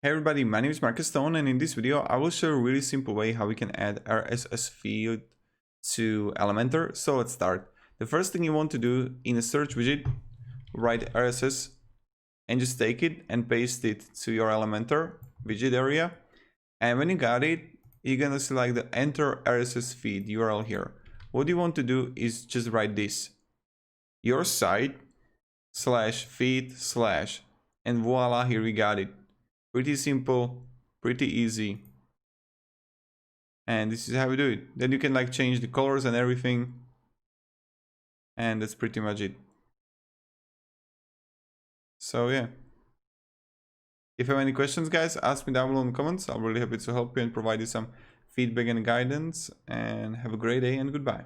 Hey everybody, my name is Marcus Stone, and in this video I will show a really simple way how we can add RSS feed to Elementor. So let's start. The first thing you want to do in a search widget, write RSS and just take it and paste it to your Elementor widget area. And when you got it, you're gonna select the enter RSS feed URL here. What you want to do is just write this: your site /feed/ and voila, here we got it. Pretty simple, pretty easy, and this is how we do it. Then you can like change the colors and everything, and that's pretty much it. So yeah, if you have any questions, guys, ask me down below in the comments. I'm really happy to help you and provide you some feedback and guidance, and have a great day and goodbye.